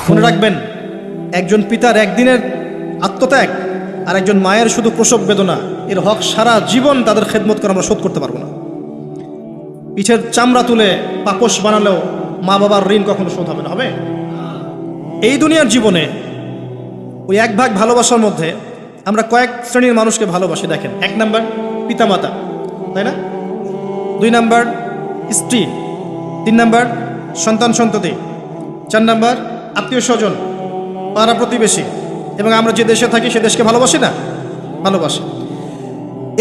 মনে রাখবেন, একজন পিতার একদিনের আত্মত্যাগ আর একজন মায়ের শুধু প্রসব বেদনা, এর হক সারা জীবন তাদের খেদমত করে আমরা শোধ করতে পারবো না। পিঠের চামড়া তুলে পাপোশ বানালেও মা বাবার ঋণ কখনো শোধ হবে না। হবে? এই দুনিয়ার জীবনে ওই এক ভাগ ভালোবাসার মধ্যে আমরা কয়েক শ্রেণীর মানুষকে ভালোবাসি। দেখেন, 1 নাম্বার পিতামাতা, তাই না? 2 নাম্বার স্ত্রী, 3 নাম্বার সন্তান সন্ততি, 4 নাম্বার আত্মীয় স্বজন, পাড়া প্রতিবেশী, এবং আমরা যে দেশে থাকি সে দেশকে ভালোবাসি না? ভালোবাসি।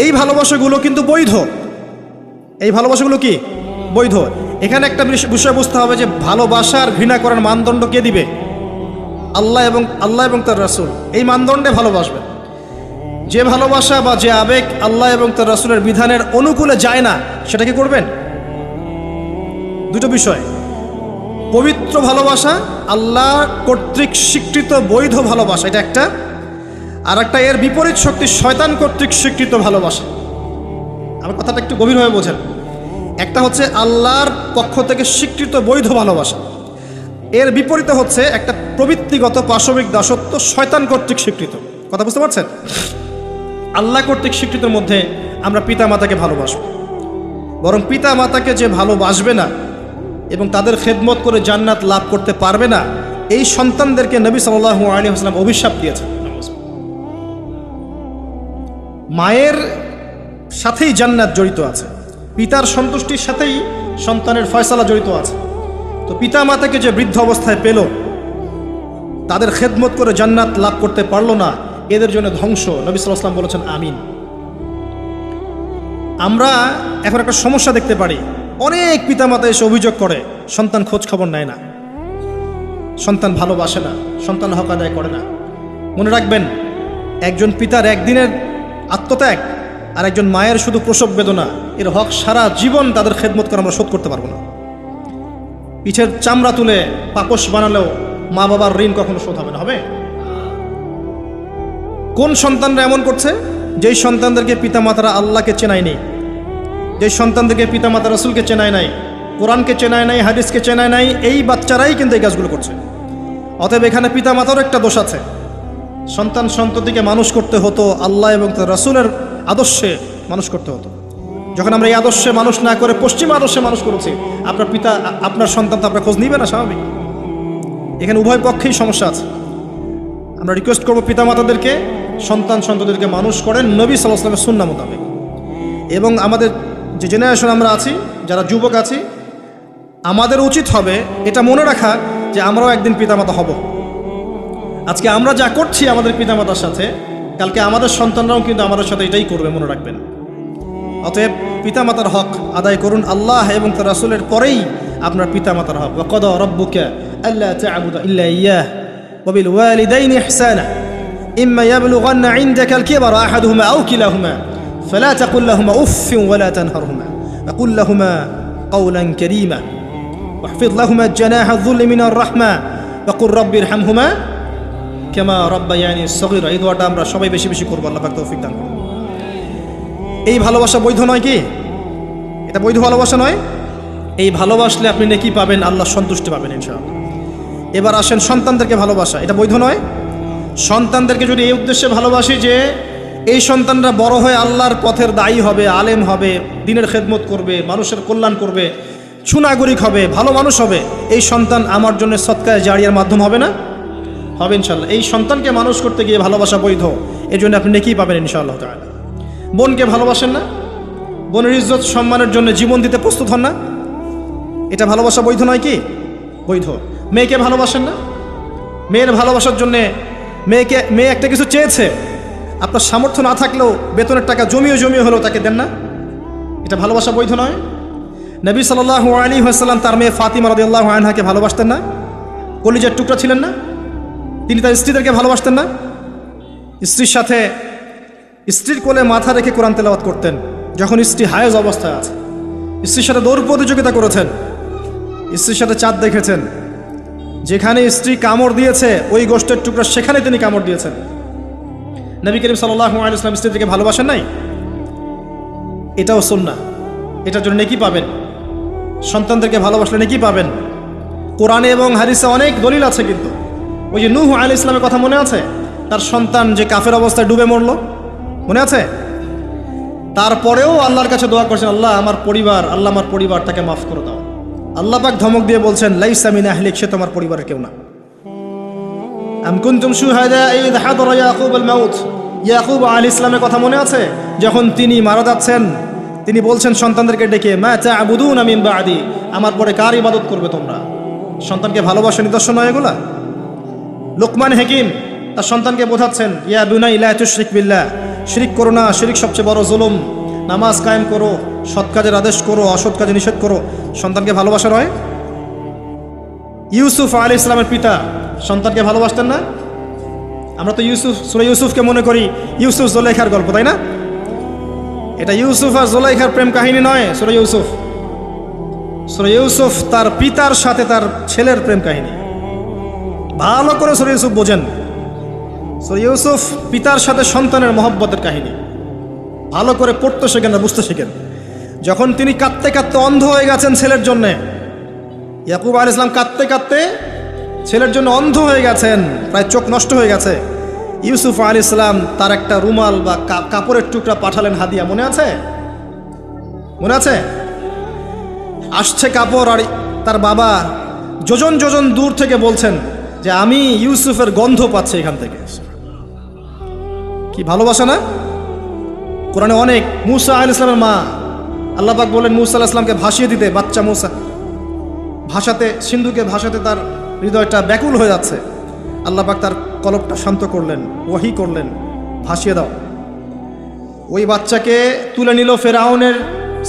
এই ভালোবাসাগুলো কিন্তু বৈধ। এই ভালোবাসাগুলো কি বৈধ? এখানে একটা বিষয় বুঝতে হবে যে ভালোবাসা আর ঘৃণা করার মানদণ্ড কে দিবে? আল্লাহ এবং তার রাসূল। এই মানদণ্ডে ভালোবাসবে। যে ভালোবাসা বা যে আবেগ আল্লাহ এবং তার রাসূলের বিধানের অনুকূলে যায় না, সেটা কি করবেন? দুটো বিষয়, পবিত্র ভালোবাসা, আল্লাহ কর্তৃক স্বীকৃত বৈধ ভালোবাসা, এটা একটা। আর একটা এর বিপরীত শক্তি শয়তান কর্তৃক স্বীকৃত ভালোবাসা। আমার কথাটা একটু গভীরভাবে বোঝেন। একটা হচ্ছে আল্লাহর পক্ষ থেকে স্বীকৃত বৈধ ভালোবাসা, এর বিপরীতে হচ্ছে একটা প্রবৃত্তিগত পাশবিক দাসত্ব শয়তান কর্তৃক স্বীকৃত। কথা বুঝতে পারছেন? আল্লাহ কর্তৃক স্বীকৃতের মধ্যে আমরা পিতা মাতাকে ভালোবাসব, বরং পিতা মাতাকে যে ভালোবাসবে না এবং তাদের খেদমত করে জান্নাত লাভ করতে পারবে না, এই সন্তানদেরকে নবী সাল্লাল্লাহু আলাইহি ওয়াসাল্লাম অভিশাপ দিয়েছেন। মায়ের সাথেই জান্নাত জড়িত আছে, পিতার সন্তুষ্টির সাথেই সন্তানের ফয়সালা জড়িত আছে। তো পিতা মাতাকে যে বৃদ্ধ অবস্থায় পেল, তাদের খেদমত করে জান্নাত লাভ করতে পারলো না, এদের জন্য ধ্বংস। নবী সাল্লাল্লাহু আলাইহি ওয়াসাল্লাম বলেছেন আমিন। আমরা এখন একটা সমস্যা দেখতে পারি, অনেক পিতামাতা এসে অভিযোগ করে সন্তান খোঁজ খবর নেয় না, সন্তান ভালোবাসে না, সন্তান হক আদায় করে না। মনে রাখবেন, একজন পিতার একদিনের আত্মত্যাগ আর একজন মায়ের শুধু প্রসব বেদনা, এর হক সারা জীবন তাদের খেদমত করে আমরা শোধ করতে পারবো না। পিঠের চামড়া তুলে পাপোশ বানালেও মা বাবার ঋণ কখনো শোধ হবে না। হবে? কোন সন্তানরা এমন করছে? যেই সন্তানদেরকে পিতামাতারা আল্লাহকে চেনায়নি, যে সন্তানদেরকে পিতামাতা রাসূলকে চেনায় নাই, কোরআনকে চেনায় নাই, হাদিসকে চেনায় নাই, এই বাচ্চারাই কিন্তু এই কাজগুলো করছে। অতএব এখানে পিতামাতারও একটা দোষ আছে। সন্তান সন্ততিকে মানুষ করতে হতো আল্লাহ এবং তার রাসূলের আদর্শে মানুষ করতে হতো। যখন আমরা এই আদর্শে মানুষ না করে পশ্চিম আদর্শে মানুষ করেছি, আপনার সন্তান তো আপনার খোঁজ নিবে না, স্বাভাবিক। এখানে উভয় পক্ষেই সমস্যা আছে। আমরা রিকোয়েস্ট করবো পিতামাতাদেরকে সন্তান সন্ততিদেরকে মানুষ করেন নবী সাল্লাল্লাহু আলাইহি ওয়াসাল্লামের সুন্নাহ মোতাবেক। এবং আমাদের যে জেনারেশন আমরা আছি, যারা যুবক আছি, আমাদের উচিত হবে এটা মনে রাখা যে আমরাও একদিন পিতামাতা হব। আজকে আমরা যা করছি আমাদের পিতামাতার সাথে, কালকে আমাদের সন্তানরাও কিন্তু আমাদের সাথে এটাই করবে, মনে রাখবেন। অতএব পিতামাতার হক আদায় করুন, আল্লাহ এবং তার রাসূলের পরেই আপনার পিতামাতার হক। ওয়া কাদা রাব্বুকা আল্লা তা'বুদু ইল্লা ইয়্যাহু ওয়া বিল ওয়ালিদাইনি ইহসানা ইম্মা ইয়াবলুগান্না ইনদাকা আল-কিবারা আহাদুহুমা আও কিলাহুমা فلا تقل لهما أف ولا تنهرهما وقل لهما قولا كريما واحفظ لهما جناح الذل من الرحمة وقل رب ارحمهما كما ربياني صغيرا। এই দোয়াটা আমরা সবাই বেশি বেশি করব, আল্লাহ পাক তৌফিক দান করুন। এই ভালোবাসা বৈধ নয় কি? এটা বৈধ ভালোবাসা নয়? এই ভালোবাসলে আপনি নেকি পাবেন, আল্লাহ সন্তুষ্টি পাবেন ইনশাআল্লাহ। এবার আসেন সন্তানদেরকে ভালোবাসা, এটা বৈধ নয়? সন্তানদেরকে যদি এই উদ্দেশ্যে ভালোবাসি যে এই সন্তানরা বড় হয়ে আল্লাহর পথের দায়ী হবে, আলেম হবে, দ্বীনের খেদমত করবে, মানুষের কল্যাণ করবে, সুনাগরিক হবে, ভালো মানুষ হবে, এই সন্তান আমার জন্য সদকায়ে জারিয়ার মাধ্যম হবে না? হবে ইনশাআল্লাহ। এই সন্তানকে মানুষ করতে গিয়ে ভালোবাসা বৈধ, এই জন্য আপনি নেকি পাবেন ইনশাআল্লাহ তাআলা। বোনকে ভালোবাসেন না? বোনের ইজ্জত সম্মানের জন্য জীবন দিতে প্রস্তুত হন না? এটা ভালোবাসা বৈধ নয় কি? বৈধ। মেয়েকে ভালোবাসেন না? মেয়ের ভালোবাসার জন্যে মেয়ে একটা কিছু চেয়েছে, আপনার সামর্থ্য না থাকলেও বেতনের টাকা জমিয়ে হলেও তাকে দেন না? এটা ভালোবাসা বৈধ নয়? নবী সাল্লাল্লাহু আলাইহি ওয়াসাল্লাম তার মেয়ে ফাতিমা রাদিয়াল্লাহু আনহাকে ভালোবাসতেন না? কলিজার টুকরা ছিলেন না? তিনি তার স্ত্রীদেরকে ভালোবাসতেন না? স্ত্রীর কোলে মাথা রেখে কোরআন তেলাওয়াত করতেন যখন স্ত্রী হায়েজ অবস্থায় আছে। স্ত্রীর সাথে দৌড় প্রতিযোগিতা করেছেন, স্ত্রীর সাথে চাঁদ দেখেছেন, যেখানে স্ত্রী কামড় দিয়েছে ওই গোষ্ঠের টুকরা সেখানে তিনি কামড় দিয়েছেন। নবী করিম সাল্লাল্লাহু আলাইহি ওয়াসাল্লাম স্ত্রীদেরকে ভালোবাসেন নাই? এটাও সুন্নাহ, এটার জন্য নেকি পাবেন। সন্তানদেরকে ভালোবাসলে নেকি পাবেন। কোরআনে এবং হাদিসে অনেক দলিল আছে, কিন্তু ওই যে নূহ আলাইহিস সালামের কথা মনে আছে? তার সন্তান যে কাফের অবস্থায় ডুবে মরল, মনে আছে? তারপরেও আল্লাহর কাছে দোয়া করছেন, আল্লাহ আমার পরিবারটাকে মাফ করে দাও। আল্লাহ পাক ধমক দিয়ে বলছেন, লাইসা মিন আহলিক, সে তোমার পরিবারের কেউ না। আম কুনতুম শুহাদা ইয হাদারা ইয়াকুব আল মাউত, ইয়াকুব আলাইহিস সালামের কথা মনে আছে? যখন তিনি মারা যাচ্ছেন, তিনি বলছেন সন্তানদেরকে ডেকে, মা তা'বুদুনা মিন বা'দি, আমার পরে কার ইবাদত করবে তোমরা? সন্তানকে ভালোবাসার নিদর্শন নয় এগুলা? লোকমান হাকিম তার সন্তানকে বোঝাচ্ছেন, ইয়া বুনাই লা তুশরিক বিল্লাহ, শিরিক করো না, শিরিক সবচেয়ে বড় জুলুম, নামাজ কায়েম করো, সৎ কাজের আদেশ করো, অসৎ কাজে নিষেধ করো। সন্তানকে ভালোবাসা হয়? ইউসুফ আলাইহিস সালামের পিতা সন্তানকে ভালোবাসতেন না? আমরা তো সূরা ইউসুফকে মনে করি ইউসুফ জুলাইখার গল্প, তাই না? এটা ইউসুফ আর জুলাইখার প্রেম কাহিনী নয়। সূরা ইউসুফ তার পিতার সাথে তার ছেলের প্রেম কাহিনী। ভালো করে সূরা ইউসুফ বোঝেন। সূরা ইউসুফ পিতার সাথে সন্তানের মহব্বতের কাহিনী। ভালো করে পড়তে শেখেন না, বুঝতে শেখেন। যখন তিনি কাঁদতে কাঁদতে অন্ধ হয়ে গেছেন ছেলের জন্যে, ইয়াকুব আলাইহিস সালাম কাঁদতে কাঁদতে ছেলের জন্য অন্ধ হয়ে গেছেন, প্রায় চোখ নষ্ট হয়ে গেছে। ইউসুফ আলাইহিস সালাম তার একটা রুমাল বা কাপড়ের টুকরা পাঠালেন হাদিয়া, মনে আছে? মনে আছে? আসছে কাপড়, আর তার বাবা যোজন যোজন দূর থেকে বলছেন যে আমি ইউসুফের গন্ধ পাচ্ছি এখান থেকে। কি ভালোবাসা না? কোরআনে অনেক। মূসা আলাইহিস সালামের মা, আল্লাহ পাক বলেন মূসা আলাইহিস সালামকে ভাসিয়ে দিতে, বাচ্চা মূসা সিন্ধুকে ভাসাতে তার হৃদয়টা ব্যাকুল হয়ে যাচ্ছে। আল্লাহ পাক তার কলবটা শান্ত করলেন, ওয়াহি করলেন, ভাসিয়ে দাও। ওই বাচ্চাকে তুলে নিল ফেরাউনের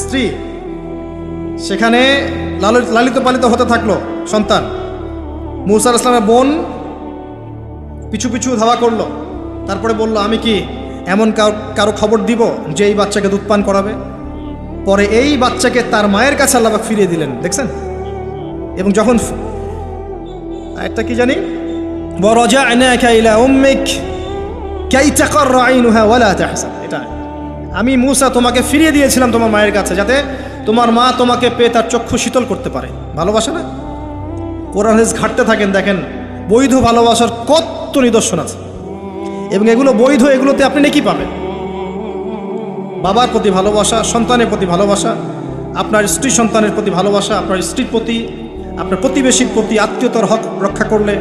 স্ত্রী, সেখানে লালিত পালিত হতে থাকলো সন্তান। মূসা আলাইহিস সালামের বোন পিছু পিছু ধাওয়া করলো, তারপরে বলল, আমি কি এমন কারো খবর দিব যে এই বাচ্চাকে দুধ পান করাবে? পরে এই বাচ্চাকে তার মায়ের কাছে আল্লাহ পাক ফিরিয়ে দিলেন, দেখছেন? এবং যখন একটা কি জানি, ওয়ারাজআনাকা ইলা উম্মিক কাই তাকাররা আইনুহা ওয়ালা তাহজান, এটা আমি মূসা তোমাকে ফিরিয়ে দিয়েছিলাম তোমার মায়ের কাছে, যাতে তোমার মা তোমাকে পেয়ে তার চক্ষু শীতল করতে পারে। ভালোবাসা না? কোরআন হাদিস ঘাটতে থাকেন, দেখেন বৈধ ভালোবাসার কত নিদর্শন আছে, এবং এগুলো বৈধ, এগুলোতে আপনি নেকি পাবেন। বাবার প্রতি ভালোবাসা, সন্তানের প্রতি ভালোবাসা, আপনার স্ত্রী সন্তানের প্রতি ভালোবাসা, আপনার স্ত্রীর প্রতি, আপনার প্রতিবেশীর প্রতি, আত্মীয়তার হক রক্ষা করলে,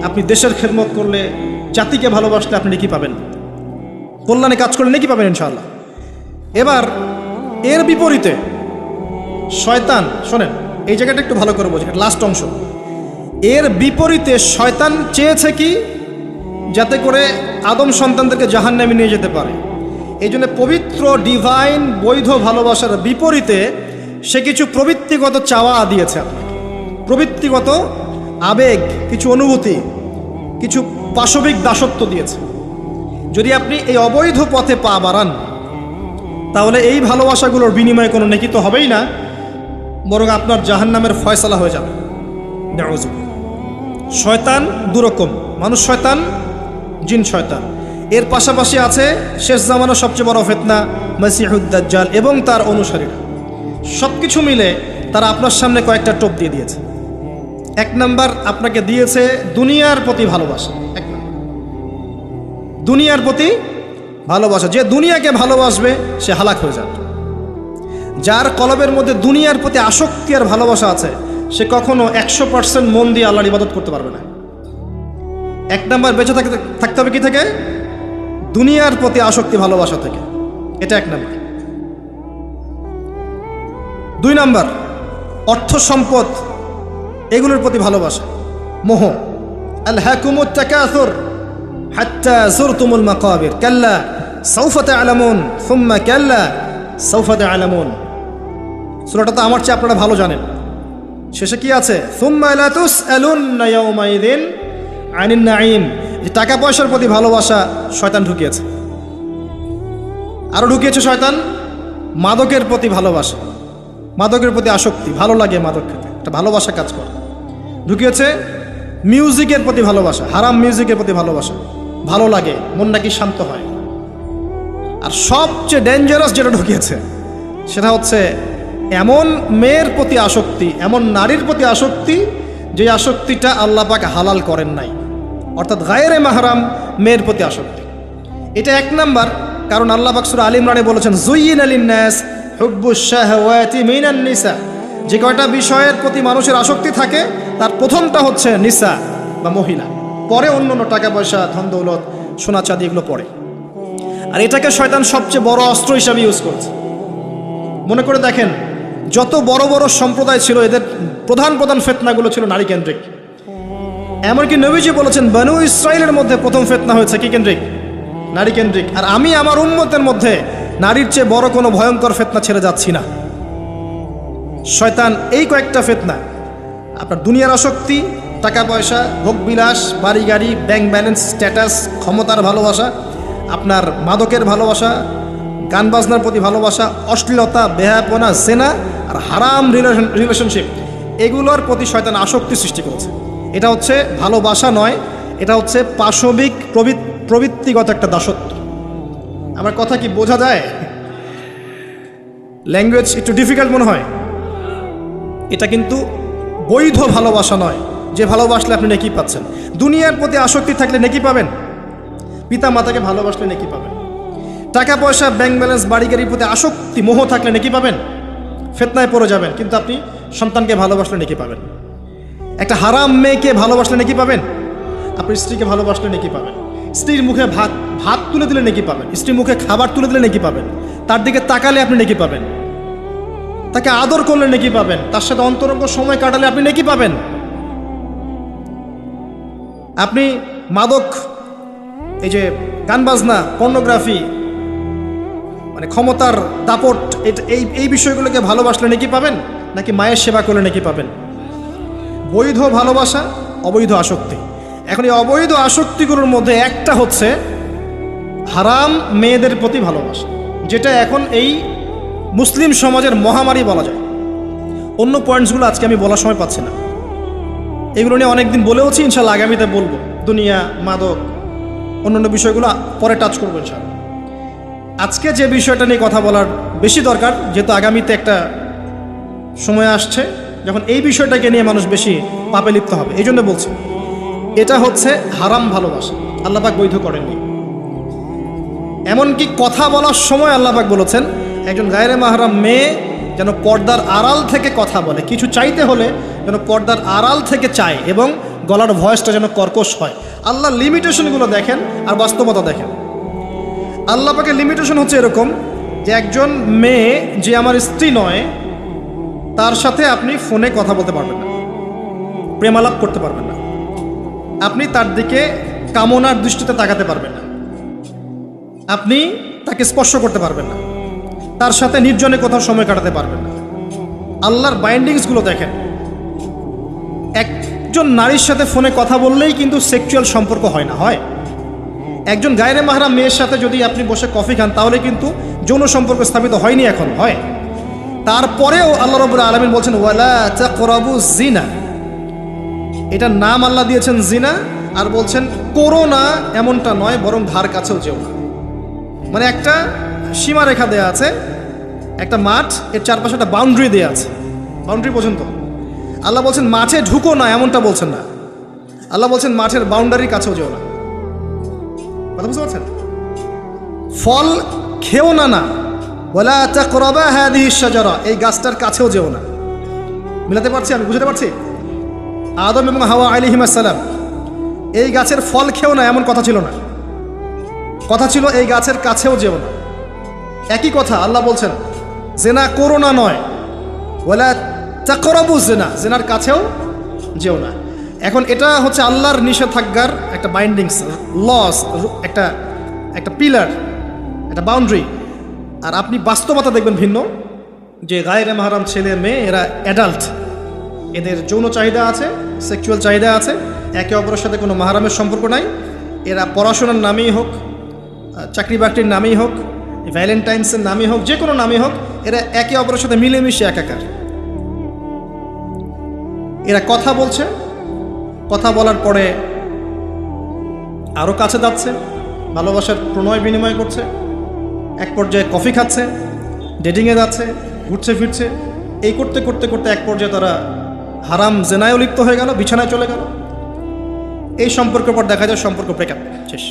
আপনি দেশের খেদমত করলে, জাতিকে ভালোবাসলে আপনি নেকি পাবেন, কল্যাণে কাজ করলে নেকি পাবেন ইনশাআল্লাহ। এবার এর বিপরীতে শয়তান, শোনেন এই জায়গাটা একটু ভালো করে বোঝেন, লাস্ট অংশ। এর বিপরীতে শয়তান চেয়েছে কি? যাতে করে আদম সন্তানদেরকে জাহান্নামে নিয়ে যেতে পারে। এই জন্য পবিত্র ডিভাইন বৈধ ভালোবাসার বিপরীতে সে কিছু প্রবৃত্তিগত চাওয়া দিয়েছে আপনাকে, প্রবৃত্তিগত আবেগ, কিছু অনুভূতি, কিছু পাশবিক দাসত্ব দিয়েছে। যদি আপনি এই অবৈধ পথে পা বাড়ান, তাহলে এই ভালোবাসাগুলোর বিনিময়ে কোনো নেকি তো হবেই না, বরং আপনার জাহান্নামের ফয়সালা হয়ে যাবে। শয়তান দুরকম, মানুষ শয়তান, জিন শয়তান। এর পাশাপাশি আছে শেষ জামানার সবচেয়ে বড় ফিতনা মসিহুদ দাজ্জাল এবং তার অনুসারীরা। সব কিছু মিলে তারা আপনার সামনে কয়েকটা টোপ দিয়ে দিয়েছে। এক নাম্বার, আপনাকে দিয়েছে দুনিয়ার প্রতি ভালোবাসা। এক নাম্বার, দুনিয়ার প্রতি ভালোবাসা। যে দুনিয়াকে ভালোবাসবে সে হালাক হয়ে যাবে। যার কলবের মধ্যে দুনিয়ার প্রতি আসক্তি আর ভালোবাসা আছে, সে কখনো 100% মন দিয়ে আল্লাহর ইবাদত করতে পারবে না। এক নাম্বার, বেঁচে থাকতে হবে কি থেকে? দুনিয়ার প্রতি আসক্তি, ভালোবাসা থেকে। এটা এক নাম্বার। দুই নাম্বার, অর্থ সম্পদ এগুলোর প্রতি ভালোবাসা, মোহ। আলহাকুমুত তাকাসুর হাত্তা যুরতুমুল মাকাবির কাল্লা সাউফা তা'লামুন সুম্মা কাল্লা সাউফা তা'লামুন। সূরাটা তো আমার চেয়ে আপনারা ভালো জানেন। শেষে কি আছে? সুম্মা লা তুসআলুন্না ইয়াওমাইযিন আনিন নাঈম। যে টাকা পয়সার প্রতি ভালোবাসা শয়তান ঢুকিয়েছে। আরও ঢুকিয়েছে শয়তান মাদকের প্রতি ভালোবাসা, মাদকের প্রতি আসক্তি, ভালো লাগে মাদক খেতে, একটা ভালোবাসা কাজ করে। ঢুকিয়েছে মিউজিকের প্রতি ভালোবাসা, হারাম মিউজিকের প্রতি ভালোবাসা, ভালো লাগে, মন নাকি শান্ত হয়। আর সবচেয়ে ডেঞ্জারাস যেটা ঢুকিয়েছে সেটা হচ্ছে এমন মেয়ের প্রতি আসক্তি, এমন নারীর প্রতি আসক্তি যে আসক্তিটা আল্লাহ পাক হালাল করেন নাই। অর্থাৎ গায়রে মাহরাম মেয়ের প্রতি আসক্তি। এটা এক নাম্বার, কারণ আল্লাহ পাক সূরা আলে ইমরানে বলেছেন যুয়্যিনা লিন-নাস হুব্বুশ শাহাওয়াতি মিনান নিসা, যে কয়টা বিষয়ের প্রতি মানুষের আসক্তি থাকে তার প্রথমটা হচ্ছে নিসা বা মহিলা, পরে অন্য টাকা পয়সা ধন দৌলত সোনা চাঁদি এগুলো পড়ে। আর এটাকে শয়তান সবচেয়ে বড় অস্ত্র হিসাবে ইউজ করছে। মনে করে দেখেন, যত বড় বড় সম্প্রদায় ছিল এদের প্রধান প্রধান ফিতনাগুলো ছিল নারী কেন্দ্রিক। এমনকি নবীজি বলেছেন বনু ইসরাইলের মধ্যে প্রথম ফিতনা হয়েছে কি কেন্দ্রিক? নারী কেন্দ্রিক। আর আমি আমার উম্মতের মধ্যে নারীর চেয়ে বড় কোনো ভয়ঙ্কর ফিতনা ছেড়ে যাচ্ছি না। শয়তান এই কয়েকটা ফিতনা, আপনার দুনিয়ার আসক্তি, টাকা পয়সা, ভোগবিলাস, বাড়ি গাড়ি, ব্যাংক ব্যালেন্স, স্ট্যাটাস, ক্ষমতার ভালোবাসা, আপনার মাদকের ভালোবাসা, গান বাজনার প্রতি ভালোবাসা, অশ্লীলতা, বেহায়াপনা, জেনা আর হারাম রিলেশনশিপ, এগুলোর প্রতি শয়তান আসক্তি সৃষ্টি করেছে। এটা হচ্ছে ভালোবাসা নয়, এটা হচ্ছে পাশবিক প্রবৃত্তিগত একটা দাসত্ব। আমার কথা কি বোঝা যায়? ল্যাঙ্গুয়েজ একটু ডিফিকাল্ট মনে হয়। এটা কিন্তু বৈধ ভালোবাসা নয়, যে ভালোবাসলে আপনি নেকি পাচ্ছেন। দুনিয়ার প্রতি আসক্তি থাকলে নেকি পাবেন, পিতা মাতাকে ভালোবাসলে নেকি পাবেন। টাকা পয়সা, ব্যাংক ব্যালেন্স, বাড়ি গাড়ির প্রতি আসক্তি, মোহ থাকলে নেকি পাবেন, ফিতনায় পড়ে যাবেন। কিন্তু আপনি সন্তানকে ভালোবাসলে নেকি পাবেন। একটা হারাম মেয়েকে ভালোবাসলে নেকি পাবেন, আপনি স্ত্রীকে ভালোবাসলে নেকি পাবেন। স্ত্রীর মুখে ভাত তুলে দিলে নেকি পাবেন, স্ত্রীর মুখে খাবার তুলে দিলে নেকি পাবেন, তার দিকে তাকালে আপনি নেকি পাবেন, তাকে আদর করলে নেকি পাবেন, তার সাথে অন্তরঙ্গ সময় কাটালে আপনি নেকি পাবেন। আপনি মাদক, এই যে গান বাজনা, পর্নোগ্রাফি, মানে ক্ষমতার দাপট, এই বিষয়গুলোকে ভালোবাসলে নেকি পাবেন, নাকি মায়ের সেবা করলে নেকি পাবেন? বৈধ ভালোবাসা, অবৈধ আসক্তি। এখন এই অবৈধ আসক্তিগুলোর মধ্যে একটা হচ্ছে হারাম মেয়েদের প্রতি ভালোবাসা, যেটা এখন এই মুসলিম সমাজের মহামারী বলা যায়। অন্য পয়েন্টসগুলো আজকে আমি বলার সময় পাচ্ছি না, এগুলো নিয়ে অনেকদিন বলেওছি, ইনশাল্লাহ আগামীতে বলবো। দুনিয়া, মাদক, অন্যান্য বিষয়গুলো পরে টাচ করবো ইনশাল্লাহ। আজকে যে বিষয়টা নিয়ে কথা বলার বেশি দরকার, যেহেতু আগামীতে একটা সময় আসছে যখন এই বিষয়টাকে নিয়ে মানুষ বেশি পাপে লিপ্ত হবে, এই জন্য বলছি। এটা হচ্ছে হারাম ভালোবাসা, আল্লাহ পাক বৈধ করেননি। এমনকি কথা বলার সময় আল্লাহ পাক বলেছেন একজন গায়রে মাহরাম মেয়ে যেন পর্দার আড়াল থেকে কথা বলে, কিছু চাইতে হলে যেন পর্দার আড়াল থেকে চায়, এবং গলার ভয়েসটা যেন কর্কশ হয়। আল্লাহ লিমিটেশনগুলো দেখেন আর বাস্তবতা দেখেন। আল্লাহ পাকের লিমিটেশন হচ্ছে এরকম যে একজন মেয়ে যে আমার স্ত্রী নয়, তার সাথে আপনি ফোনে কথা বলতে পারবেন না, প্রেমালাপ করতে পারবেন না, আপনি তার দিকে কামনার দৃষ্টিতে তাকাতে পারবেন না, আপনি তাকে স্পর্শ করতে পারবেন না, তার সাথে নির্জনে কোথাও সময় কাটাতে পারবেন না। আল্লাহর বাইন্ডিংসগুলো দেখেন। একজন নারীর সাথে ফোনে কথা বললেই কিন্তু সেক্সুয়াল সম্পর্ক হয় না, হয়। একজন গায়রে মাহরাম মেয়ের সাথে যদি আপনি বসে কফি খান, তাহলে কিন্তু যৌন সম্পর্ক স্থাপিত হয়নি, এখন হয়। তারপরেও আল্লাহ রাব্বুল আলামিন বলছেন ওয়ালা তাকরাবু জিনা, এটার নাম আল্লাহ দিয়েছেন জিনা, আর বলছেন করো না এমনটা নয়, বরং ধার কাছেও যেও না। মানে একটা সীমারেখা দেয়া আছে, একটা মাঠ, এর চারপাশে একটা বাউন্ডারি দেয়া আছে, বাউন্ডারি পর্যন্ত। আল্লাহ বলছেন মাঠে ঢুকো না, এমনটা বলছেন না। আল্লাহ বলছেন মাঠের বাউন্ডারির কাছেও যেও না। কথা বুঝতে পারছেন? ফল খেও না, না ওয়ালা তাকরাবা হাদিহিশ শাজারা, এই গাছটার কাছেও যেও না। মিলাতে পারছি আমি, বুঝতে পারছি? আদম এবং হাওয়া আলাইহিস সালাম এই গাছের ফল খেও না, এমন কথা ছিল না। কথা ছিল এই গাছের কাছেও যেও না। একই কথা আল্লাহ বলছেন জেনা করো না নয়, ওয়ালা তাকরাবু জেনা, জেনার কাছেও যেও না। এখন এটা হচ্ছে আল্লাহর নিষেধাজ্ঞার একটা বাইন্ডিংস, লস, একটা পিলার, একটা বাউন্ডারি। আর আপনি বাস্তবতা দেখবেন ভিন্ন, যে গায়রে মাহরাম ছেলে মেয়ে এরা অ্যাডাল্ট, এদের যৌন চাহিদা আছে, সেক্সুয়াল চাহিদা আছে, একে অপরের সাথে কোনো মাহরামের সম্পর্ক নাই। এরা পড়াশোনার নামেই হোক, চাকরি বাকরির নামেই হোক, ভ্যালেন্টাইন্সের নামই হোক, যে কোনো নামই হোক, এরা একে অপরের সাথে মিলেমিশে একাকার। এরা কথা বলছে, কথা বলার পরে আরও কাছে যাচ্ছে, ভালোবাসার প্রণয় বিনিময় করছে, এক পর্যায়ে কফি খাচ্ছে, ডেটিংয়ে যাচ্ছে, ঘুরছে ফিরছে, এই করতে করতে করতে এক পর্যায়ে তারা হারাম জেনায়ও লিপ্ত হয়ে গেল, বিছানায় চলে গেল। এই সম্পর্কের পর দেখা যায় সম্পর্ক ব্রেকআপ, শেষ।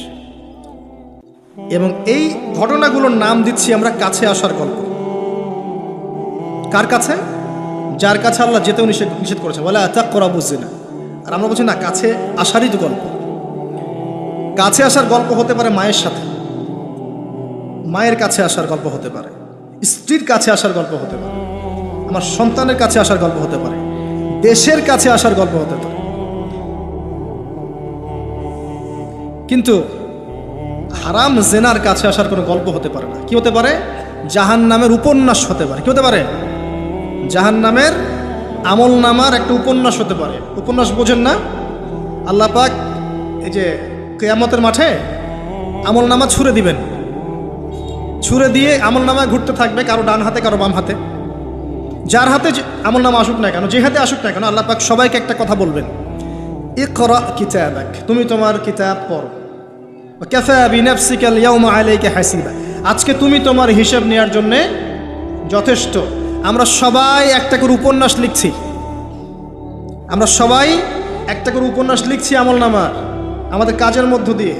এবং এই ঘটনাগুলোর নাম দিচ্ছি আমরা কাছে আসার গল্প। কার কাছে? যার কাছে আল্লাহ যেতেও নিষেধ করেছে, বলে আতাক করা বুঝছি না। আর আমরা বলছি না, কাছে আসারই তো গল্প। কাছে আসার গল্প হতে পারে মায়ের সাথে, মায়ের কাছে আসার গল্প হতে পারে, স্ত্রীর কাছে আসার গল্প হতে পারে, আমার সন্তানের কাছে আসার গল্প হতে পারে, দেশের কাছে আসার গল্প হতে পারে। কিন্তু হারাম জেনার কাছে আসার কোনো গল্প হতে পারে না। কি হতে পারে? জাহান্নামের উপন্যাস হতে পারে। কি হতে পারে? জাহান্নামের আমল নামার একটা উপন্যাস হতে পারে। উপন্যাস বোঝেন না? আল্লাহ পাক এই যে কিয়ামতের মাঠে আমল নামা ছুঁড়ে দিবেন, ছুঁড়ে দিয়ে আমল নামা ঘুরতে থাকবে, কারো ডান হাতে কারো বাম হাতে। যার হাতে আমল নামা আসুক না কেন, যে হাতে আসুক না কেন, আল্লাহ পাক সবাইকে একটা কথা বলবেন, ইকরা কিতাবাক, তুমি তোমার কিতাব পড়ো। কাফা বিনাফসিকা আল-ইয়াওমা আলাইকা হাসিবা, আজকে তুমি তোমার হিসাব নেওয়ার জন্য যথেষ্ট। আমরা সবাই একটা করে উপন্যাস লিখছি, আমরা সবাই একটা করে উপন্যাস লিখছি আমল নামার, আমাদের কাজের মধ্য দিয়ে।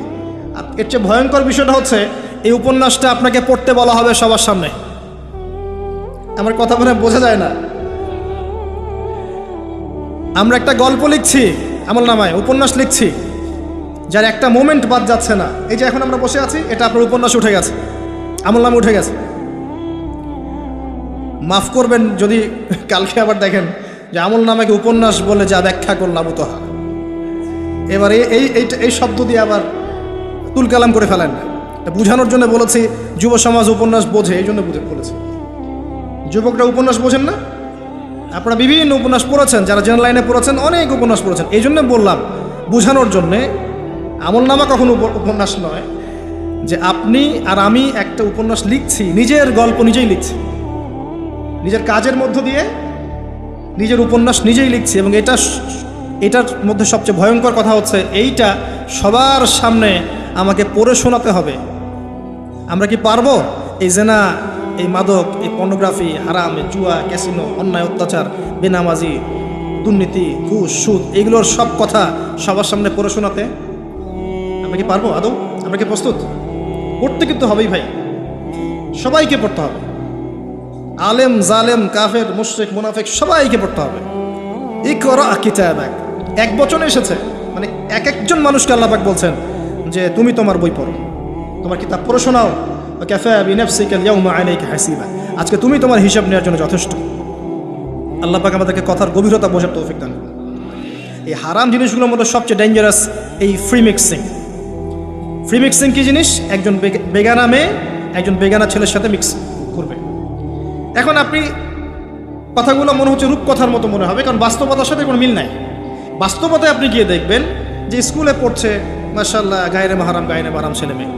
আর এর চেয়ে ভয়ঙ্কর বিষয়টা হচ্ছে, এই উপন্যাসটা আপনাকে পড়তে বলা হবে সবার সামনে। আমার কথা মানে বোঝা যায় না। আমরা একটা গল্প লিখছি আমল নামায়, উপন্যাস লিখছি, যার একটা মোমেন্ট বাদ যাচ্ছে না। এই যে এখন আমরা বসে আছি, এটা আপনার উপন্যাস উঠে গেছে, আমল নামে উঠে গেছে। মাফ করবেন যদি কালকে আবার দেখেন যে আমল নামাকে উপন্যাস বলে যা ব্যাখ্যা করলাম তো, এবার এই শব্দ দিয়ে আবার তুলকালাম করে ফেলেন। বুঝানোর জন্য বলেছি, যুব সমাজ উপন্যাস বোঝে, এই জন্য বলেছি। যুবকরা উপন্যাস বোঝেন না? আপনারা বিভিন্ন উপন্যাস পড়েছেন, যারা জেনারেল লাইনে পড়েছেন অনেক উপন্যাস পড়েছেন। এই জন্য বললাম, বোঝানোর জন্যে। আমল নামা কখনো উপন্যাস নয় যে আপনি আর আমি একটা উপন্যাস লিখছি, নিজের গল্প নিজেই লিখছি, নিজের কাজের মধ্য দিয়ে নিজের উপন্যাস নিজেই লিখছি। এবং এটার মধ্যে সবচেয়ে ভয়ঙ্কর কথা হচ্ছে, এইটা সবার সামনে আমাকে পড়ে শোনাতে হবে। আমরা কি পারবো? এই জেনা, এই মাদক, এই পর্নোগ্রাফি, হারাম, জুয়া, ক্যাসিনো, অন্যায়, অত্যাচার, বেনামাজি, দুর্নীতি, ঘুষ, সুদ, এগুলোর সব কথা সবার সামনে পড়ে শোনাতে আমরা কি পারবো আদৌ? আমরা কি প্রস্তুত? পড়তে কিন্তু হবেই ভাই, সবাইকে পড়তে হবে। আলেম, জালেম, কাফের, মুশরিক, মুনাফিক সবাইকে পড়তে হবে। ইকরা কিতাবাক, এক বচনে এসেছে, মানে এক একজন মানুষকে আল্লাহ পাক বলছেন যে তুমি তোমার বই পড়ো, তোমার কিতাব পড়ে শোনাও। কাফা বিনাফসিকা আল-ইয়াওমা আলাইকা হাসিবা, আজকে তুমি তোমার হিসাব নেওয়ার জন্য যথেষ্ট। আল্লাহ পাক আমাদেরকে কথার গভীরতা বোঝার তৌফিক দান করুন। এই হারাম জিনিসগুলোর মধ্যে সবচেয়ে ডেঞ্জারাস এই ফ্রি মিক্সিং। ফ্রি মিক্সিং কি জিনিস? একজন বেগানা মেয়ে একজন বেগানা ছেলের সাথে মিক্স করবে। এখন আপনি কথাগুলো মনে হচ্ছে রূপকথার মতো মনে হবে, কারণ বাস্তবতার সাথে কোনো মিল নাই। বাস্তবতায় আপনি গিয়ে দেখবেন যে স্কুলে পড়ছে মাশাআল্লাহ গায়রে মাহারাম ছেলে মেয়ে,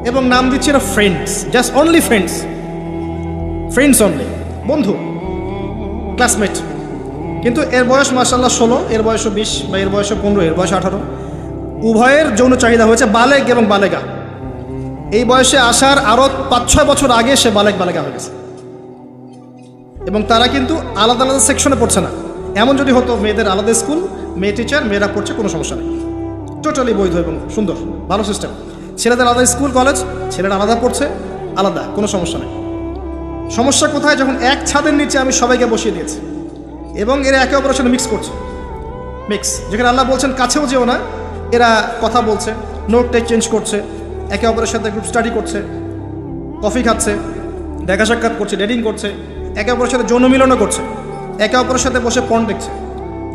এবং নাম দিচ্ছে না friends, just only friends, friends only, বন্ধু, ক্লাসমেট। কিন্তু এর বয়স মাশাআল্লাহ 16, এর বয়স 20, বা এর বয়স 15, এর বয়স 18। উভয়ের যৌন চাহিদা হয়েছে বালেগ এবং বালেগা। এই বয়সে আসার আরও 5-6 বছর আগে সে বালেগা হয়ে গেছে। এবং তারা কিন্তু আলাদা আলাদা সেকশনে পড়ছে না। এমন যদি হতো, মেয়েদের আলাদা স্কুল, মেয়ে টিচার, মেয়েরা পড়ছে, কোনো সমস্যা নেই, টোটালি বৈধ এবং সুন্দর, ভালো সিস্টেম। ছেলেদের আলাদা স্কুল কলেজ, ছেলেরা আলাদা পড়ছে, আলাদা, কোনো সমস্যা নেই। সমস্যা কোথায়? যখন এক ছাদের নিচে আমি সবাইকে বসিয়ে দিয়েছি এবং এরা একে অপরের সাথে মিক্স করছে। মিক্স, যেখানে আল্লাহ বলছেন কাছেও যেও না, এরা কথা বলছে, নোট চেঞ্জ করছে, একে অপরের সাথে গ্রুপ স্টাডি করছে, কফি খাচ্ছে, দেখা সাক্ষাৎ করছে, ডেটিং করছে, একে অপরের সাথে যৌন মিলনও করছে, একে অপরের সাথে বসে পর্ন দেখছে,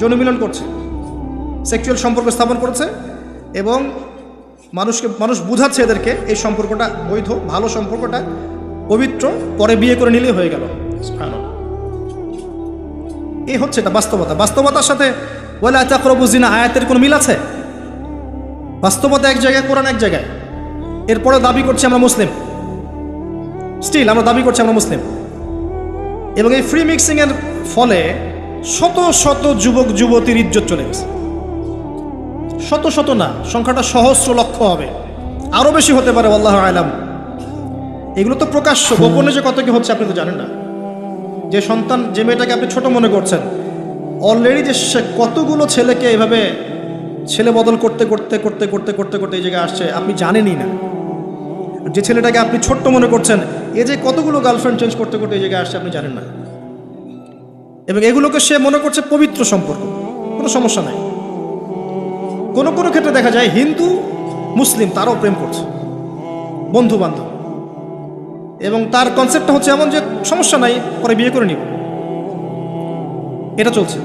যৌন মিলন করছে, সেক্সুয়াল সম্পর্ক স্থাপন করছে। এবং মানুষ বুঝাচ্ছে এদেরকে এই সম্পর্কটা বৈধ, ভালো সম্পর্কটা পবিত্র, পরে বিয়ে করে নিলেই হয়ে গেল। এই হচ্ছে এটা বাস্তবতা। বাস্তবতার সাথে ওয়ালা তাকরাবু জিনা আয়াতের কোনো মিল আছে? বাস্তবতা এক জায়গায়, কোরআন এক জায়গায়। এরপরে দাবি করছি আমরা মুসলিম, স্টিল আমরা দাবি করছি আমরা মুসলিম। এবং এই ফ্রি মিক্সিংয়ের ফলে শত শত যুবক যুবতীর ইজ্জত চলে গেছে। শত শত না, সংখ্যাটা সহস্র লক্ষ হবে, আরও বেশি হতে পারে, আল্লাহু আ'লাম। এগুলো তো প্রকাশ্য, গোপনে যে কত কি হচ্ছে আপনি তো জানেন না। যে সন্তান, যে মেয়েটাকে আপনি ছোট মনে করছেন, অলরেডি যে সে কতগুলো ছেলেকে এভাবে ছেলে বদল করতে করতে করতে করতে করতে করতে এই জায়গায় আসছে, আপনি জানেনই না। যে ছেলেটাকে আপনি ছোট্ট মনে করছেন, এ যে কতগুলো গার্লফ্রেন্ড চেঞ্জ করতে করতে এই জায়গায় আসছে আপনি জানেন না। এবং এগুলোকে সে মনে করছে পবিত্র সম্পর্ক, কোনো সমস্যা নাই। কোনো কোনো ক্ষেত্রে দেখা যায় হিন্দু মুসলিম তারাও প্রেম করছে, বন্ধু বান্ধব, এবং তার কনসেপ্টটা হচ্ছে এমন যে সমস্যা নাই, পরে বিয়ে করে নিব, এটা চলছে।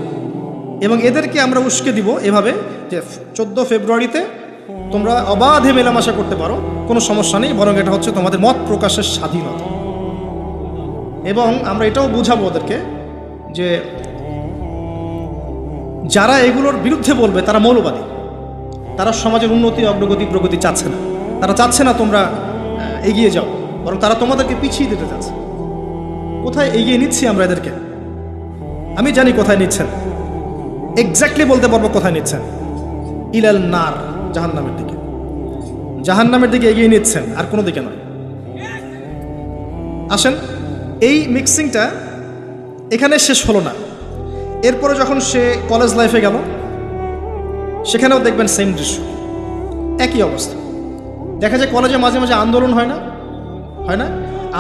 এবং এদেরকে আমরা উস্কে দিব এভাবে যে 14 ফেব্রুয়ারিতে তোমরা অবাধে মেলামেশা করতে পারো, কোনো সমস্যা নেই, বরং এটা হচ্ছে তোমাদের মত প্রকাশের স্বাধীনতা। এবং আমরা এটাও বুঝাবো ওদেরকে যে যারা এগুলোর বিরুদ্ধে বলবে তারা মৌলবাদী, তারা সমাজের উন্নতি অগ্রগতি প্রগতি চাচ্ছে না, তারা চাচ্ছে না তোমরা এগিয়ে যাও, বরং তারা তোমাদেরকে পিছিয়ে দিতে চাচ্ছে। কোথায় এগিয়ে নিচ্ছি আমরা এদেরকে? আমি জানি কোথায় নিচ্ছেন, এক্স্যাক্টলি বলতে পারবো কোথায় নিচ্ছেন। ইলাল নার, জাহান্নামের দিকে, জাহান্নামের দিকে এগিয়ে নিচ্ছেন, আর কোনো দিকে নয়। আসেন, এই মিক্সিংটা এখানে শেষ হলো না। এরপরে যখন সে কলেজ লাইফে গেল, সেখানেও দেখবেন সেম দৃশ্য, একই অবস্থা। দেখা যায় কলেজে মাঝে মাঝে আন্দোলন হয় না, হয় না?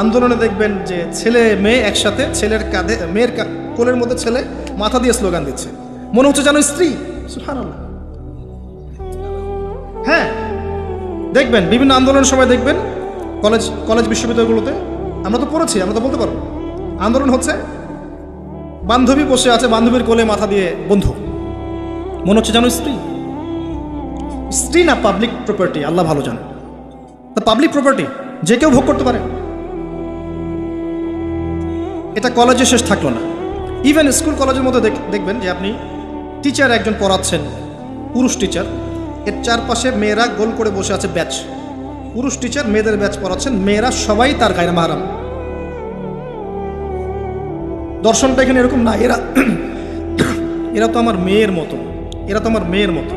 আন্দোলনে দেখবেন যে ছেলে মেয়ে একসাথে, ছেলের কাঁধে মেয়ের কোলের মধ্যে ছেলে মাথা দিয়ে স্লোগান দিচ্ছে, মনে হচ্ছে যেন স্ত্রী। সুবহানাল্লাহ। হ্যাঁ, দেখবেন বিভিন্ন আন্দোলনের সময় দেখবেন কলেজ বিশ্ববিদ্যালয়গুলোতে, আমরা তো পড়েছি, আমরা তো বলতে পারবো, আন্দোলন হচ্ছে, বান্ধবী বসে আছে, বান্ধবীর কোলে মাথা দিয়ে বন্ধু, মনে হচ্ছে যেন স্ত্রী। স্ত্রী না পাবলিক প্রপার্টি, আল্লাহ ভালো জানে। তা পাবলিক প্রপার্টি যে কেউ ভোগ করতে পারে। এটা কলেজে শেষ থাকলো না, ইভেন স্কুল কলেজের মধ্যে দেখবেন যে আপনি টিচার একজন পড়াচ্ছেন, পুরুষ টিচার, এর চারপাশে মেয়েরা গোল করে বসে আছে ব্যাচ, পুরুষ টিচার মেয়েদের ব্যাচ পড়াচ্ছেন, মেয়েরা সবাই তার গায়ে মাহারাম। দর্শনটা এখানে এরকম না, এরা তো আমার মেয়ের মতো, এরা তো আমার মেয়ের মতো,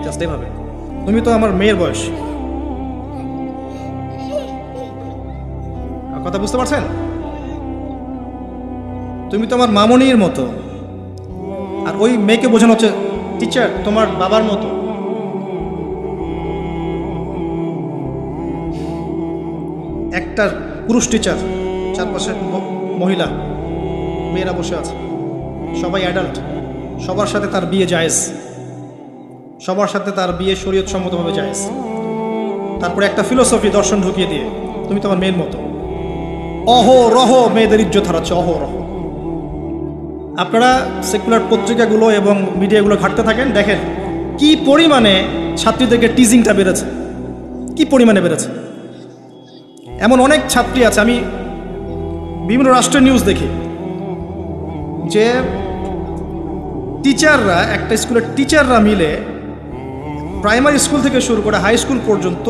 জাস্ট এইভাবে, তুমি তো আমার মেয়ের বয়স। কথা বুঝতে পারছেন? তুমি তো আমার মামনির মতো, আর ওই মেয়েকে বোঝানো হচ্ছে টিচার তোমার বাবার মতো। একটা পুরুষ টিচার, চারপাশে মহিলা, মেয়েরা বসে আছে, সবাই অ্যাডাল্ট, সবার সাথে তার বিয়ে জায়েজ, সবার সাথে তার বিয়ে শরীয়ত সম্মতভাবে জায়েজ। তারপরে একটা ফিলোসফি দর্শন ঢুকিয়ে দিয়ে তুমি তোমার মেয়ের মতো, অহরহ মেয়েদের ইজ্জত হারাচ্ছে, অহরহ। আপনারা সেকুলার পত্রিকাগুলো এবং মিডিয়াগুলো ঘাঁটতে থাকেন, দেখেন কি পরিমাণে ছাত্রীদেরকে টিজিংটা বেড়েছে, কি পরিমাণে বেড়েছে। এমন অনেক ছাত্রী আছে, আমি বিভিন্ন রাষ্ট্রের নিউজ দেখি যে টিচাররা, একটা স্কুলের টিচাররা মিলে প্রাইমারি স্কুল থেকে শুরু করে হাই স্কুল পর্যন্ত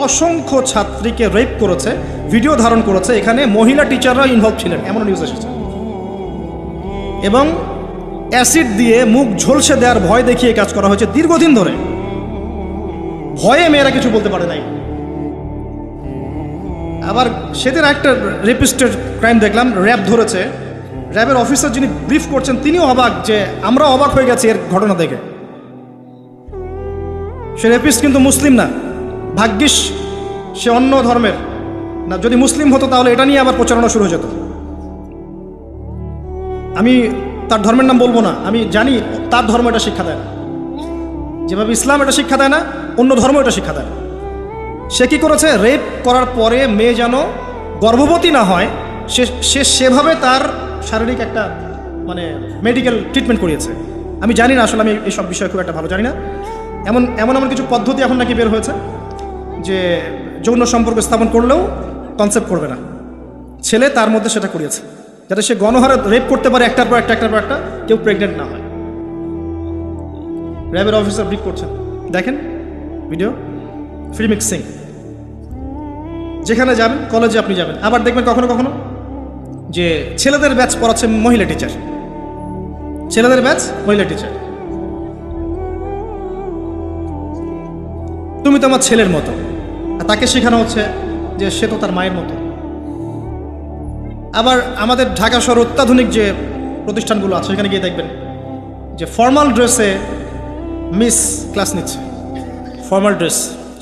অসংখ্য ছাত্রীকে রেপ করেছে, ভিডিও ধারণ করেছে, এখানে মহিলা টিচাররা ইনভলভ ছিলেন, এমন নিউজ এসেছে। এবং অ্যাসিড দিয়ে মুখ ঝলসে দেওয়ার ভয় দেখিয়ে কাজ করা হয়েছে দীর্ঘদিন ধরে, ভয়ে মেয়েরা কিছু বলতে পারে নাই। আবার সেদিন একটা রেপিস্টের ক্রাইম দেখলাম, র্যাব ধরেছে, র্যাবের অফিসার যিনি ব্রিফ করছেন তিনিও অবাক, যে আমরা অবাক হয়ে গেছি এর ঘটনা দেখে। সে রেপিস্ট কিন্তু মুসলিম না, ভাগ্যিস সে অন্য ধর্মের না, যদি মুসলিম হতো তাহলে এটা নিয়ে আবার প্রচারণা শুরু হয়ে যেত। আমি তার ধর্মের নাম বলবো না, আমি জানি তার ধর্ম এটা শিক্ষা দেয় না, যেভাবে ইসলাম এটা শিক্ষা দেয় না, অন্য ধর্ম এটা শিক্ষা দেয় না। সে কি করেছে, রেপ করার পরে মেয়ে যেন গর্ভবতী না হয়, সে সেভাবে তার শারীরিক একটা মানে মেডিকেল ট্রিটমেন্ট করিয়েছে। আমি জানি না, আসলে আমি এইসব বিষয়ে খুব একটা ভালো জানি না। এমন কিছু পদ্ধতি এখন নাকি বের হয়েছে যে যৌন সম্পর্ক স্থাপন করলেও কনসেপ্ট করবে না, ছেলে তার মধ্যে সেটা করিয়েছে, যাতে সে গণহারে রেপ করতে পারে, একটার পর একটা, কেউ প্রেগনেন্ট না হয়। র্যাবের অফিসার ব্রিফ করছেন, দেখেন ভিডিও, ফ্রি মিক্সিং। যেখানে যাবেন, কলেজে আপনি যাবেন, আবার দেখবেন কখনো কখনো যে ছেলেদের ব্যাচ পড়াচ্ছে মহিলা টিচার, ছেলেদের ব্যাচ মহিলা টিচার, তুমি তো আমার ছেলের মতো, আর তাকে শেখানো হচ্ছে যে সে তো তার মায়ের মতো। আবার আমাদের ঢাকা শহর অত্যাধুনিক যে প্রতিষ্ঠানগুলো আছে, সেখানে গিয়ে দেখবেন যে ফর্মাল ড্রেসে মিস ক্লাস নিচ্ছে, formal dress,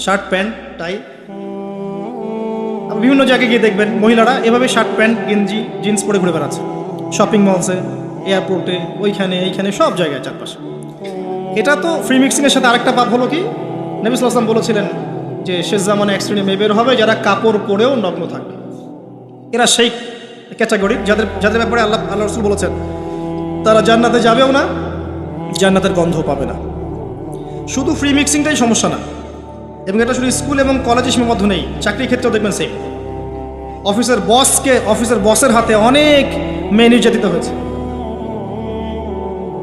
shirt pant tie. বিভিন্ন জায়গায় গিয়ে দেখবেন মহিলারা এভাবে শার্ট প্যান্ট গেঞ্জি জিন্স পরে ঘুরে বেড়াচ্ছে, শপিং মলসে, এয়ারপোর্টে, ওইখানে এইখানে সব জায়গায় চারপাশে। এটা তো ফ্রি মিক্সিংয়ের সাথে আরেকটা পাপ হলো কি, নবী সাল্লাল্লাহু আলাইহি ওয়াসাল্লাম বলেছিলেন যে শেষ জামানে এক শ্রেণী মেয়ে বের হবে যারা কাপড় পরেও নগ্ন থাকবে। এরা সেই ক্যাটাগরি যাদের ব্যাপারে আল্লাহ রাসূল বলেছেন তারা জান্নাতে যাবেও না, জান্নাতের গন্ধ পাবে না। শুধু ফ্রি মিক্সিংটাই সমস্যা না, এবং এটা শুধু স্কুল এবং কলেজে সীমাবদ্ধ নেই, চাকরির ক্ষেত্রেও দেখবেন সেম। অফিসের বসের হাতে অনেক মেয়ে নির্যাতিত হয়েছে,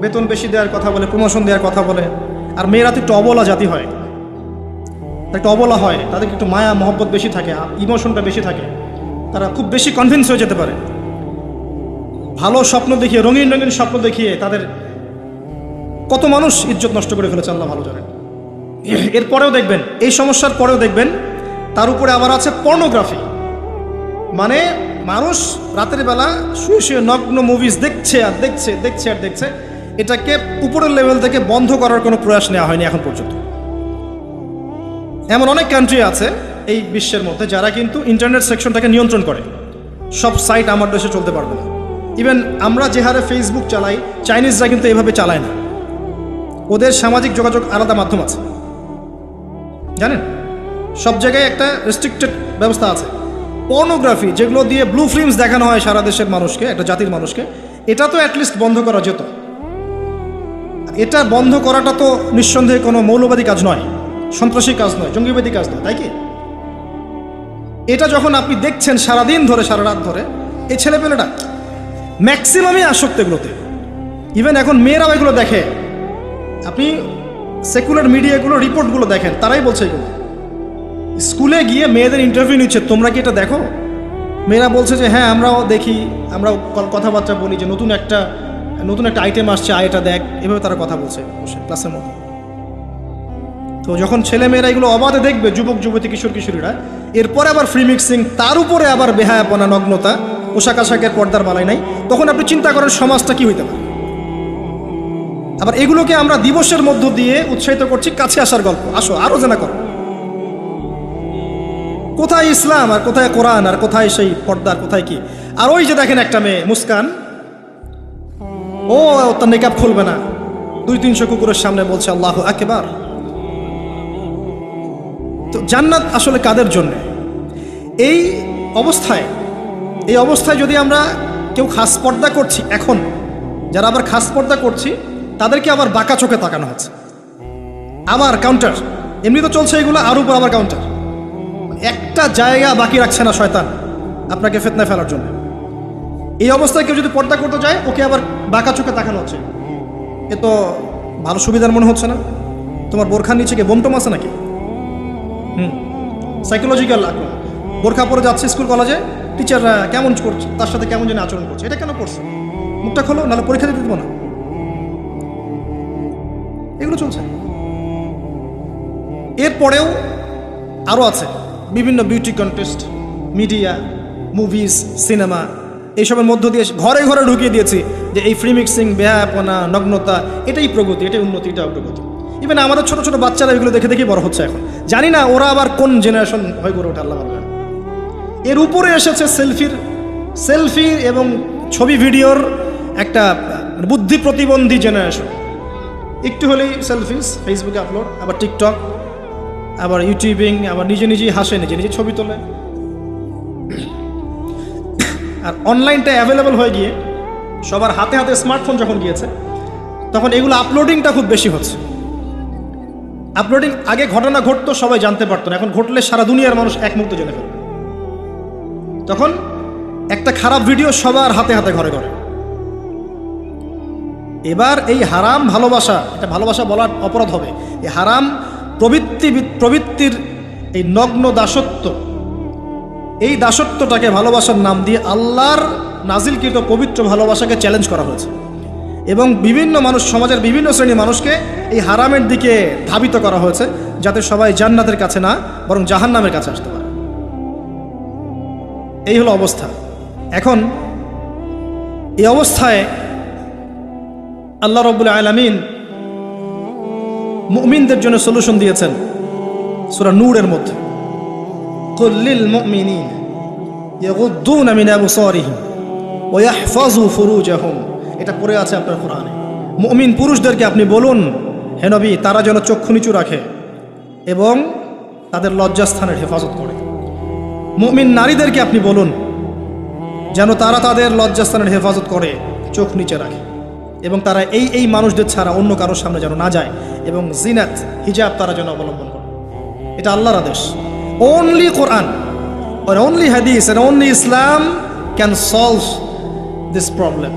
বেতন বেশি দেওয়ার কথা বলে, প্রমোশন দেওয়ার কথা বলে। আর মেয়েরা তো একটু অবলা জাতি হয়, একটু অবলা হয়, তাদেরকে একটু মায়া মহব্বত বেশি থাকে, ইমোশনটা বেশি থাকে, তারা খুব বেশি কনভিন্স হয়ে যেতে পারে। ভালো স্বপ্ন দেখিয়ে, রঙিন রঙিন স্বপ্ন দেখিয়ে তাদের কত মানুষ ইজ্জত নষ্ট করে ফেলেছে আল্লাহ ভালো জানেন। এরপরেও দেখবেন, এই সমস্যার পরেও দেখবেন তার উপরে আবার আছে পর্নোগ্রাফি। মানে মানুষ রাতের বেলা শুয়ে শুয়ে নগ্ন মুভিজ দেখছে আর দেখছে, দেখছে আর দেখছে। এটাকে উপরের লেভেল থেকে বন্ধ করার কোনো প্রয়াস নেওয়া হয়নি এখন পর্যন্ত। এমন অনেক কান্ট্রি আছে এই বিশ্বের মধ্যে যারা কিন্তু ইন্টারনেট সেকশনটাকে নিয়ন্ত্রণ করে। সব সাইট আমার দেশে চলতে পারবে না। ইভেন আমরা যে হারে ফেসবুক চালাই, চাইনিজরা কিন্তু এইভাবে চালায় না। ওদের সামাজিক যোগাযোগ আলাদা মাধ্যম আছে, জানেন, সব জায়গায় একটা রেস্ট্রিক্টেড ব্যবস্থা আছে। পর্নোগ্রাফি যেগুলো দিয়ে ব্লু ফিল্মস দেখানো হয় সারা দেশের মানুষকে, একটা জাতির মানুষকে, এটা তো অ্যাটলিস্ট বন্ধ করা যেত। এটা বন্ধ করাটা তো নিঃসন্দেহে কোনো মৌলবাদী কাজ নয়, সন্ত্রাসী কাজ নয়, জঙ্গিবাদী কাজ নয়, তাই কি? এটা যখন আপনি দেখছেন সারাদিন ধরে, সারা রাত ধরে, এই ছেলেপেলেটা ম্যাক্সিমামই আসক্ত এগুলোতে। ইভেন এখন মেয়েরাও এগুলো দেখে। আপনি সেকুলার মিডিয়াগুলো রিপোর্টগুলো দেখেন, তারাই বলছে এগুলো। স্কুলে গিয়ে মেয়েদের ইন্টারভিউ নিচ্ছে, তোমরা কি এটা দেখো? মেয়েরা বলছে যে হ্যাঁ আমরাও দেখি, আমরা কথাবার্তা বলি যে নতুন একটা আইটেম আসছে, এটা দেখ, এভাবে তারা কথা বলছে ক্লাসের মধ্যে। তো যখন ছেলে মেয়েরা এগুলো অবাধে দেখবে, যুবক যুবতী কিশোর কিশোরীরা, এরপরে আবার ফ্রি মিক্সিং, তার উপরে আবার বেহায়াপনা, নগ্নতা, পোশাক আশাকের পর্দার বালাই নাই, তখন আপনি চিন্তা করেন সমাজটা কি হইতে পারে। আবার এগুলোকে আমরা দিবসের মধ্য দিয়ে উৎসাহিত করছি কাছে আসার গল্প, আসো আরো জানা করো। কোথায় ইসলাম আর কোথায় কোরআন আর কোথায় সেই পর্দার, কোথায় কি? আর ওই যে দেখেন একটা মেয়ে মুস্কান, ও তার নেকাব খুলবে না, 200-300 কুকুরের সামনে বলছে আল্লাহু আকবার। তো জান্নাত আসলে কাদের জন্য? এই অবস্থায় যদি আমরা কেউ খাস পর্দা করছি, এখন যারা আবার খাস পর্দা করছি তাদেরকে আবার বাঁকা চোখে তাকানো হচ্ছে, আবার কাউন্টার। এমনি তো চলছে এগুলো, আর উপর আবার কাউন্টার। একটা জায়গা বাকি রাখছে না শয়তান আপনাকে ফিতনায় ফেলার জন্য। এই অবস্থায় কেউ যদি পর্দা করতে যায়, ওকে আবার বাঁকা চোখে তাকানো হচ্ছে। এ তো ভালো সুবিধার মনে হচ্ছে না? তোমার বোরখার নিচে কি বোমটম আছে নাকি? সাইকোলজিক্যাল আক্রমণ। বোরখা পরে যাচ্ছে স্কুল কলেজে, টিচাররা কেমন করছে, তার সাথে কেমন যেন আচরণ করছে। এটা কেন করছে? মুখটা খোলো, নাহলে পরীক্ষা দিতে দেবো না। এগুলো চলছে। এরপরেও আরও আছে বিভিন্ন beauty contest, media, movies, cinema, এইসবের মধ্য দিয়ে ঘরে ঘরে ঢুকিয়ে দিয়েছি যে এই ফ্রি মিক্সিং, বেহায়াপনা, নগ্নতা, এটাই প্রগতি, এটাই উন্নতি, এটা অগ্রগতি। ইভেন আমাদের ছোট ছোট বাচ্চারা এগুলো দেখে দেখেই বড় হচ্ছে এখন। জানি না ওরা আবার কোন জেনারেশন হয়ে গড়ে ওঠে, আল্লাহ ভালো জানে। এর উপরে এসেছে সেলফি এবং ছবি ভিডিওর একটা বুদ্ধি প্রতিবন্ধী জেনারেশন। একটু হলেই সেলফিস, ফেসবুকে আপলোড, আবার টিকটক, আবার ইউটিউবিং, আবার নিজে নিজেই হাসে, নিজে নিজে ছবি তোলে। আর অনলাইনটা অ্যাভেলেবল হয়ে গিয়ে সবার হাতে হাতে স্মার্টফোন যখন গিয়েছে, তখন এগুলো আপলোডিংটা খুব বেশি হচ্ছে। আপলোডিং, আগে ঘটনা ঘটতো সবাই জানতে পারতো না, এখন ঘটলে সারা দুনিয়ার মানুষ এক মুহূর্তে জেনে ফেলবে। তখন একটা খারাপ ভিডিও সবার হাতে হাতে ঘরে ঘরে। এবার এই হারাম ভালোবাসা, এটা ভালোবাসা বলার অপরাধ হবে, এই হারাম প্রবৃত্তির এই নগ্ন দাসত্ব, এই দাসত্বটাকে ভালোবাসার নাম দিয়ে আল্লাহর নাজিলকৃত পবিত্র ভালোবাসাকে চ্যালেঞ্জ করা হয়েছে। এবং বিভিন্ন মানুষ, সমাজের বিভিন্ন শ্রেণীর মানুষকে এই হারামের দিকে ধাবিত করা হয়েছে, যাতে সবাই জান্নাতের কাছে না বরং জাহান্নামের কাছে আসতে পারে। এই হলো অবস্থা। এখন এই অবস্থায় আল্লাহ রাব্বুল আলামিন মুমিনদের জন্য সলিউশন দিয়েছেন সূরা নূরের মধ্যে, কুল লিল মুমিনিনা ইয়াগুদ্দুনা মিন আবসারিহিম ওয়া ইয়াহফাযু ফুরুজাহুম। এটা পড়ে আছে আপনার কোরআনে। মুমিন পুরুষদেরকে আপনি বলুন হে নবী, তারা যেন চক্ষু নিচু রাখে এবং তাদের লজ্জাস্থানের হেফাজত করে। মুমিন নারীদেরকে আপনি বলুন যেন তারা তাদের লজ্জাস্থানের হেফাজত করে, চোখ নিচে রাখে এবং তারা এই মানুষদের ছাড়া অন্য কারোর সামনে যেন না যায় এবং জিনাত হিজাব তারা যেন অবলম্বন করে। এটা আল্লাহর আদেশ। Only Quran or only hadith and only Islam can solve this problem.